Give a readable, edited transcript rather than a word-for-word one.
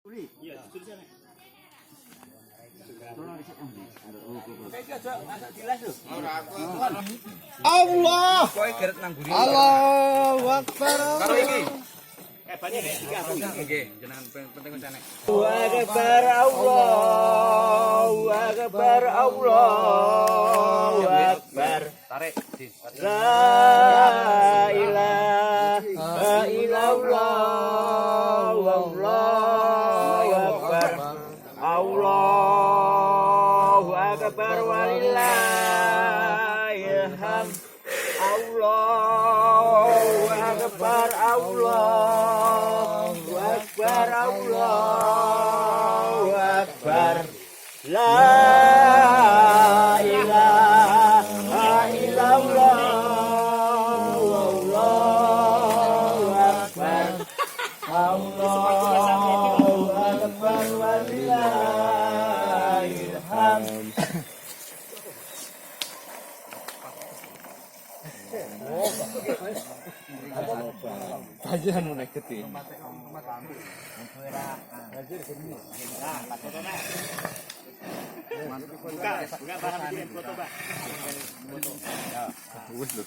Iya, di sana. Allah. Allahu Akbar. Karo iki. Banyak nek iki aku. Nggih, jenengan penting ucane. Allahu Akbar, Allahu Akbar, Allahu Akbar. Tarik di. La ilaha illallah, wallahu akbar. Allahu akbar walillahil hamd. Allahu akbar, Allahu akbar, Allahu akbar. La ilaha illallah, wallahu akbar. Allahu akbar walillahil hamd. Tajan mau naik keting. Buka barang bikin foto, Pak. Wes lho.